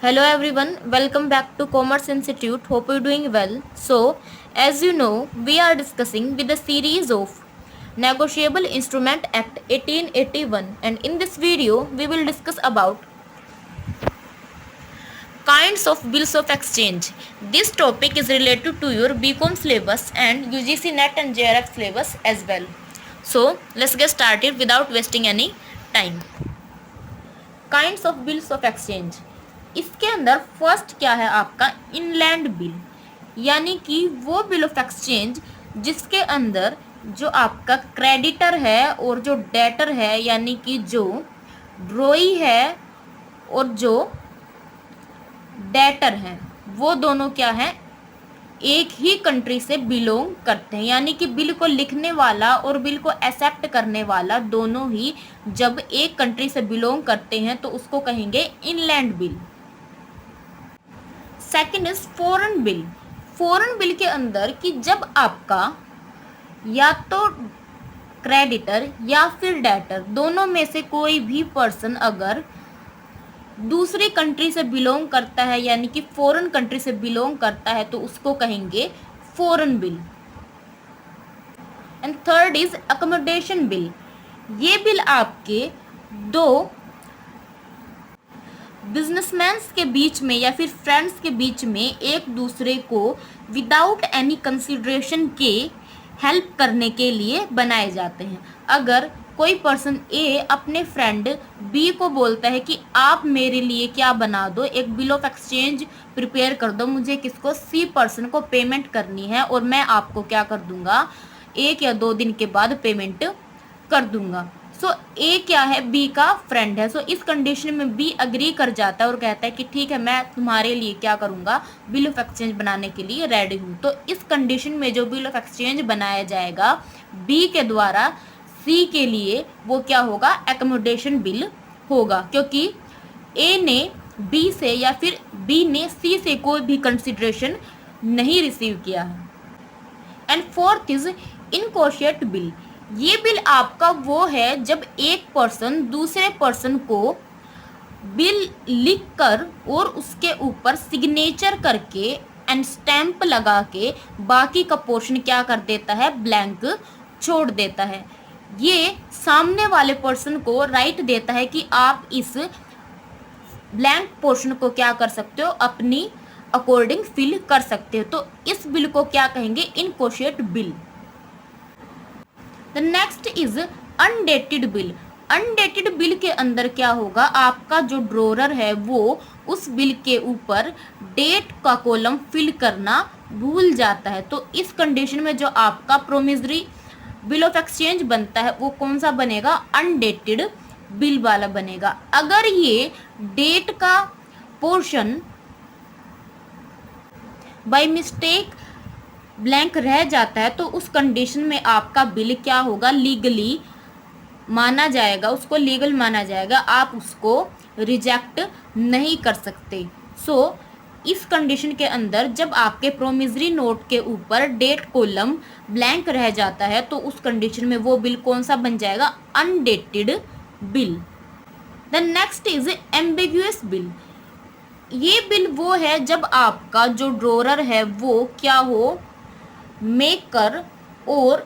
Hello everyone, welcome back to Commerce Institute. Hope you're doing well. So, as you know, we are discussing with the series of Negotiable Instrument Act 1881, and in this video we will discuss about kinds of bills of exchange. This topic is related to your BCom syllabus and UGC NET and JRF syllabus as well. So, let's get started without wasting any time. Kinds of bills of exchange, इसके अंदर first क्या है आपका inland bill, यानी कि वो bill of exchange जिसके अंदर जो आपका क्रेडिटर है और जो डेटर है, यानी कि जो ड्रॉई है और जो डेटर है, वो दोनों क्या है एक ही कंट्री से बिलोंग करते हैं, यानी कि बिल को लिखने वाला और बिल को एक्सेप्ट करने वाला दोनों ही जब एक कंट्री से बिलोंग करते हैं तो उसको कहेंगे inland bill. Second is foreign bill. Foreign bill के अंदर कि जब आपका या तो क्रेडिटर या फिर डेटर दोनों में से कोई भी पर्सन अगर दूसरी कंट्री से बिलोंग करता है, यानी कि फॉरेन कंट्री से बिलोंग करता है, तो उसको कहेंगे foreign bill. And third is accommodation bill. ये बिल आपके दो बिजनेसमैन के बीच में या फिर फ्रेंड्स के बीच में एक दूसरे को विदाउट एनी कंसिडरेशन के हेल्प करने के लिए बनाए जाते हैं। अगर कोई पर्सन ए अपने फ्रेंड बी को बोलता है कि आप मेरे लिए क्या बना दो, एक बिल ऑफ एक्सचेंज प्रिपेयर कर दो, मुझे किसको सी पर्सन को पेमेंट करनी है और मैं आपको क्या कर दूंगा 1 या 2 दिन के बाद पेमेंट कर दूंगा। सो ए क्या है बी का फ्रेंड है। सो इस कंडीशन में बी अग्री कर जाता है और कहता है कि ठीक है मैं तुम्हारे लिए क्या करूंगा बिल ऑफ एक्सचेंज बनाने के लिए रेडी हूँ। तो इस कंडीशन में जो बिल ऑफ एक्सचेंज बनाया जाएगा बी के द्वारा सी के लिए वो क्या होगा एकोमोडेशन बिल होगा, क्योंकि ए ने बी से या फिर बी ने सी से कोई भी कंसिडरेशन नहीं रिसीव किया है। And fourth is inchoate bill. ये बिल आपका वो है जब एक पर्सन दूसरे पर्सन को बिल लिखकर और उसके ऊपर सिग्नेचर करके एंड स्टैंप लगा के बाकी का पोर्शन क्या कर देता है ब्लैंक छोड़ देता है। ये सामने वाले पर्सन को राइट देता है कि आप इस ब्लैंक पोर्शन को क्या कर सकते हो अपनी अकॉर्डिंग फिल कर सकते हो। तो इस बिल को क्या कहेंगे inchoate bill. The next is undated bill. Undated bill के अंदर क्या होगा आपका जो ड्रॉअर है वो उस बिल के ऊपर डेट का कॉलम फिल करना भूल जाता है। तो इस कंडीशन में जो आपका प्रोमिसरी बिल ऑफ एक्सचेंज बनता है वो कौन सा बनेगा अनडेटेड बिल वाला बनेगा। अगर ये डेट का पोर्शन बाय मिस्टेक ब्लैंक रह जाता है तो उस कंडीशन में आपका बिल क्या होगा लीगली माना जाएगा, उसको लीगल माना जाएगा, आप उसको रिजेक्ट नहीं कर सकते। सो इस कंडीशन के अंदर जब आपके प्रोमिसरी नोट के ऊपर डेट कॉलम ब्लैंक रह जाता है तो उस कंडीशन में वो बिल कौन सा बन जाएगा undated bill. The next is ambiguous bill. ये बिल वो है जब आपका जो ड्रॉअर है वो क्या हो मेकर और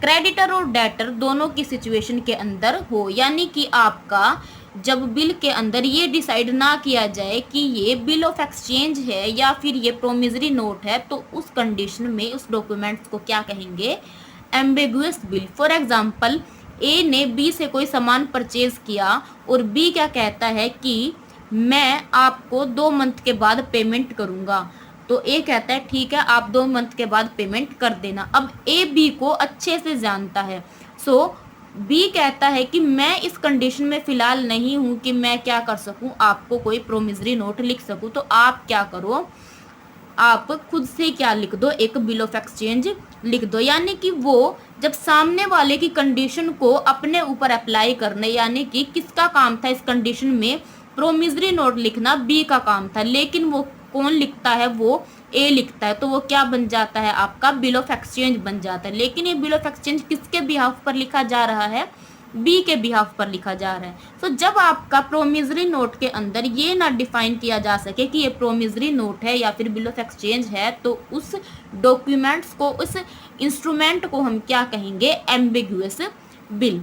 क्रेडिटर और डेटर दोनों की सिचुएशन के अंदर हो, यानी कि आपका जब बिल के अंदर ये डिसाइड ना किया जाए कि ये बिल ऑफ एक्सचेंज है या फिर ये प्रोमिसरी नोट है तो उस कंडीशन में उस डॉक्यूमेंट्स को क्या कहेंगे एम्बिगुअस बिल। फॉर एग्जांपल ए ने बी से कोई सामान परचेज किया और बी क्या कहता है कि मैं आपको 2 मंथ के बाद पेमेंट करूंगा, तो ए कहता है ठीक है आप 2 मंथ के बाद पेमेंट कर देना। अब ए बी को अच्छे से जानता है, सो बी कहता है कि मैं इस कंडीशन में फ़िलहाल नहीं हूँ कि मैं क्या कर सकूँ आपको कोई प्रोमिसरी नोट लिख सकूँ, तो आप क्या करो आप खुद से क्या लिख दो एक बिल ऑफ एक्सचेंज लिख दो। यानी कि वो जब सामने वाले की कंडीशन को अपने ऊपर अप्लाई करने, यानी कि किसका काम था इस कंडीशन में प्रोमिसरी नोट लिखना बी का काम था, लेकिन वो कौन लिखता है वो ए लिखता है, तो वो क्या बन जाता है आपका बिल ऑफ एक्सचेंज बन जाता है। लेकिन ये बिल ऑफ एक्सचेंज किसके बिहाफ पर लिखा जा रहा है बी के बिहाफ पर लिखा जा रहा है। सो जब आपका प्रोमिसरी नोट के अंदर ये ना डिफाइन किया जा सके कि ये प्रोमिसरी नोट है या फिर बिल ऑफ एक्सचेंज है, तो उस डॉक्यूमेंट्स को, उस इंस्ट्रूमेंट को हम क्या कहेंगे, ambiguous bill.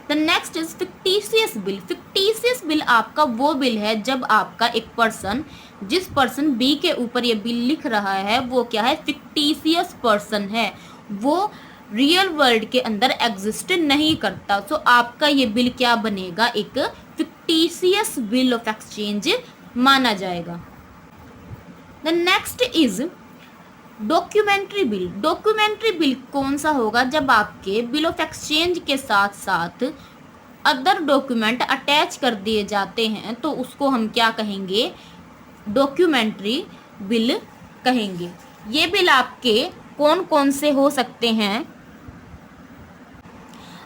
The next is fictitious bill. Fictitious bill आपका वो बिल है जब आपका एक पर्सन, जिस पर्सन बी के ऊपर ये बिल लिख रहा है वो क्या है, फिक्टिशियस पर्सन है, वो रियल वर्ल्ड के अंदर एग्जिस्ट नहीं करता। सो आपका ये बिल क्या बनेगा, एक फिक्टिशियस बिल ऑफ एक्सचेंज माना जाएगा। The next is documentary bill. Documentary bill कौन सा होगा, जब आपके बिल ऑफ एक्सचेंज के साथ साथ अदर डॉक्यूमेंट अटैच कर दिए जाते हैं तो उसको हम क्या कहेंगे, डॉक्यूमेंट्री बिल कहेंगे। ये बिल आपके कौन कौन से हो सकते हैं,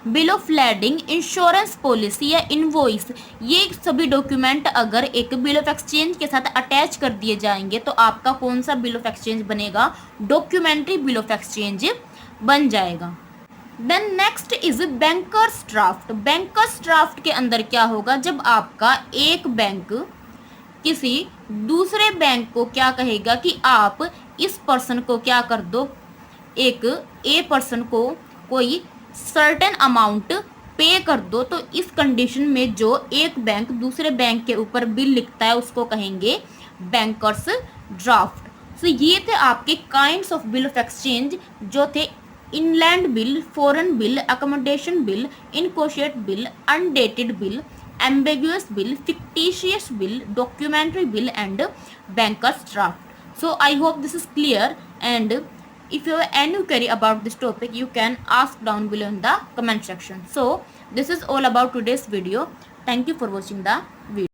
bill of lading, insurance policy या इनवॉइस। ये सभी डॉक्यूमेंट अगर एक बिल ऑफ एक्सचेंज के साथ अटैच कर दिए जाएंगे तो आपका कौन सा बिल ऑफ एक्सचेंज बनेगा, डॉक्यूमेंट्री बिल ऑफ एक्सचेंज बन जाएगा। Then next is bankers draft. Bankers draft के अंदर क्या होगा, जब आपका एक बैंक किसी दूसरे बैंक को क्या कहेगा कि आप इस पर्सन को क्या कर दो, एक ए पर्सन को कोई सर्टेन अमाउंट पे कर दो, तो इस कंडीशन में जो एक बैंक दूसरे बैंक के ऊपर बिल लिखता है उसको कहेंगे बैंकर्स ड्राफ्ट। सो ये थे आपके kinds of bill of exchange, जो थे inland bill, foreign bill, accommodation bill, inchoate bill, undated bill, ambiguous bill, fictitious bill, documentary bill and banker's draft. So I hope this is clear, and if you have any query about this topic you can ask down below in the comment section. So this is all about today's video. Thank you for watching the video.